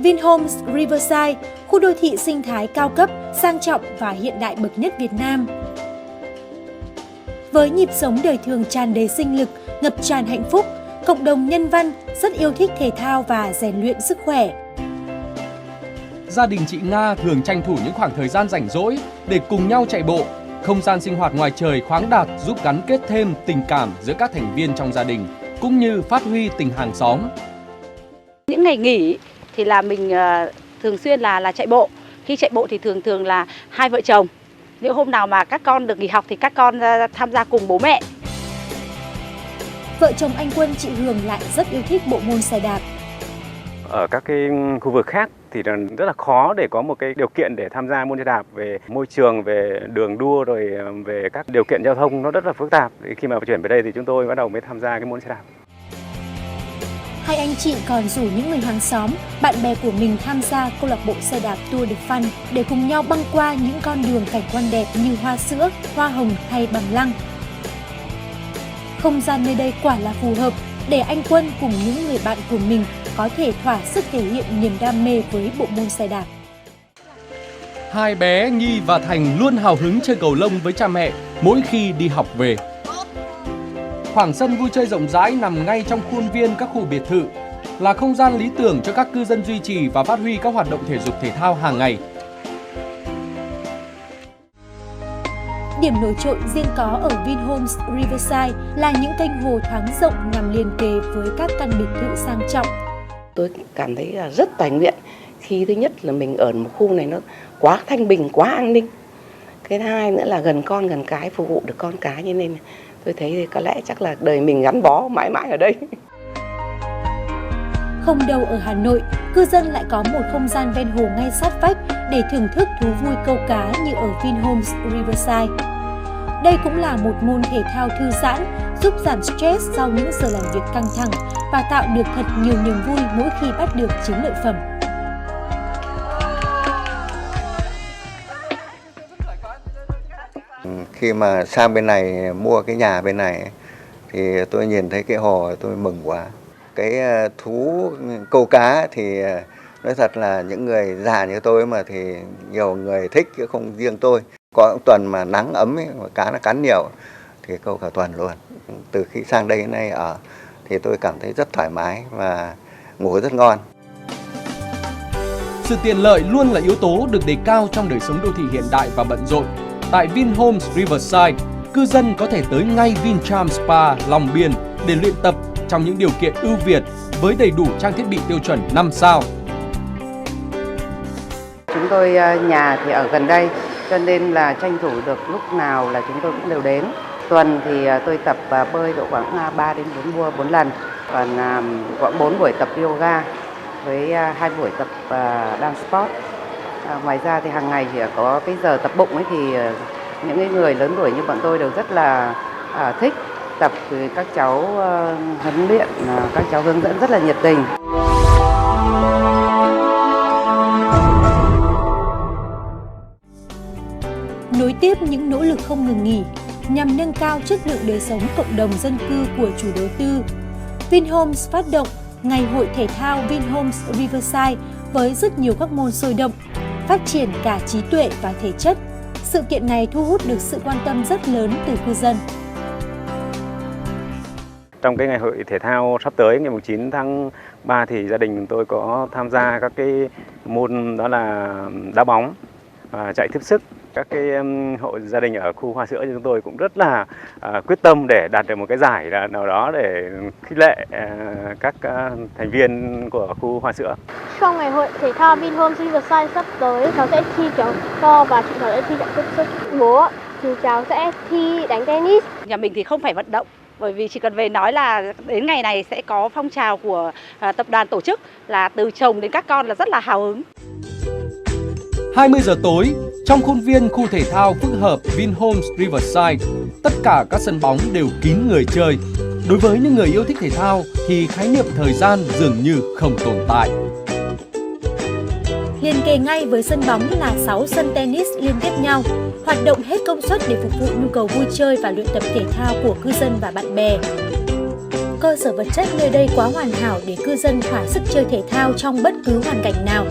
Vinhomes Riverside, khu đô thị sinh thái cao cấp, sang trọng và hiện đại bậc nhất Việt Nam. Với nhịp sống đời thường tràn đầy sinh lực, ngập tràn hạnh phúc, cộng đồng nhân văn rất yêu thích thể thao và rèn luyện sức khỏe. Gia đình chị Nga thường tranh thủ những khoảng thời gian rảnh rỗi để cùng nhau chạy bộ. Không gian sinh hoạt ngoài trời khoáng đạt giúp gắn kết thêm tình cảm giữa các thành viên trong gia đình, cũng như phát huy tình hàng xóm. Những ngày nghỉ thì là mình thường xuyên là chạy bộ. Khi chạy bộ thì thường là hai vợ chồng. Nếu hôm nào mà các con được nghỉ học thì các con tham gia cùng bố mẹ. Vợ chồng anh Quân, chị Hường lại rất yêu thích bộ môn xe đạp. Ở các cái khu vực khác thì rất là khó để có một cái điều kiện để tham gia môn xe đạp, về môi trường, về đường đua, rồi về các điều kiện giao thông nó rất là phức tạp. Khi mà chuyển về đây thì chúng tôi bắt đầu mới tham gia cái môn xe đạp. Hai anh chị còn rủ những người hàng xóm, bạn bè của mình tham gia câu lạc bộ xe đạp Tour de Fun để cùng nhau băng qua những con đường cảnh quan đẹp như hoa sữa, hoa hồng hay bằng lăng. Không gian nơi đây quả là phù hợp để anh Quân cùng những người bạn của mình có thể thỏa sức thể hiện niềm đam mê với bộ môn xe đạp. Hai bé Nhi và Thành luôn hào hứng chơi cầu lông với cha mẹ mỗi khi đi học về. Khoảng sân vui chơi rộng rãi nằm ngay trong khuôn viên các khu biệt thự, là không gian lý tưởng cho các cư dân duy trì và phát huy các hoạt động thể dục thể thao hàng ngày. Điểm nổi trội riêng có ở Vinhomes Riverside là những kênh hồ thoáng rộng nằm liền kề với các căn biệt thự sang trọng. Tôi cảm thấy là rất toại nguyện khi thứ nhất là mình ở một khu này nó quá thanh bình, quá an ninh. Cái thứ hai nữa là gần con gần cái, phục vụ được con cái, cho nên tôi thấy có lẽ chắc là đời mình gắn bó mãi mãi ở đây. Không đâu ở Hà Nội, cư dân lại có một không gian ven hồ ngay sát vách để thưởng thức thú vui câu cá như ở Vinhomes Riverside. Đây cũng là một môn thể thao thư giãn, giúp giảm stress sau những giờ làm việc căng thẳng và tạo được thật nhiều niềm vui mỗi khi bắt được chiến lợi phẩm. Khi mà sang bên này mua cái nhà bên này thì tôi nhìn thấy cái hồ tôi mừng quá. Cái thú câu cá thì nói thật là những người già như tôi mà thì nhiều người thích chứ không riêng tôi. Có tuần mà nắng ấm ấy, mà cá nó cắn nhiều thì câu cả tuần luôn. Từ khi sang đây nay ở thì tôi cảm thấy rất thoải mái và ngủ rất ngon. Sự tiện lợi luôn là yếu tố được đề cao trong đời sống đô thị hiện đại và bận rộn. Tại Vinhomes Riverside, cư dân có thể tới ngay Vincharm Spa Long Biên để luyện tập trong những điều kiện ưu việt với đầy đủ trang thiết bị tiêu chuẩn 5 sao. Chúng tôi nhà thì ở gần đây, cho nên là tranh thủ được lúc nào là chúng tôi cũng đều đến. Tuần thì tôi tập bơi độ khoảng 3 đến 4 lần, còn khoảng 4 buổi tập yoga với 2 buổi tập dance sport. Ngoài ra thì hàng ngày chỉ có cái giờ tập bụng ấy thì những cái người lớn tuổi như bọn tôi đều rất là thích tập, thì các cháu huấn luyện, các cháu hướng dẫn rất là nhiệt tình. Nối tiếp những nỗ lực không ngừng nghỉ nhằm nâng cao chất lượng đời sống cộng đồng dân cư của chủ đầu tư, Vinhomes phát động Ngày hội thể thao Vinhomes Riverside với rất nhiều các môn sôi động, phát triển cả trí tuệ và thể chất. Sự kiện này thu hút được sự quan tâm rất lớn từ cư dân. Trong cái ngày hội thể thao sắp tới ngày 9 tháng 3 thì gia đình tôi có tham gia các cái môn đó là đá bóng và chạy tiếp sức. Các cái hộ gia đình ở khu Hoa Sữa như chúng tôi cũng rất là quyết tâm để đạt được một cái giải nào đó để khích lệ các thành viên của khu Hoa Sữa. Trong ngày hội thể thao Vinhomes Riverside sắp tới, cháu sẽ thi kéo co và chị cháu sẽ thi chạy tiếp sức. Bố thì cháu sẽ thi đánh tennis. Nhà mình thì không phải vận động, bởi vì chỉ cần về nói là đến ngày này sẽ có phong trào của tập đoàn tổ chức, là từ chồng đến các con là rất là hào hứng. 20 giờ tối, trong khuôn viên khu thể thao phức hợp Vinhomes Riverside, tất cả các sân bóng đều kín người chơi. Đối với những người yêu thích thể thao thì khái niệm thời gian dường như không tồn tại. Liền kề ngay với sân bóng là 6 sân tennis liên tiếp nhau, hoạt động hết công suất để phục vụ nhu cầu vui chơi và luyện tập thể thao của cư dân và bạn bè. cơ sở vật chất nơi đây quá hoàn hảo để cư dân thỏa sức chơi thể thao trong bất cứ hoàn cảnh nào.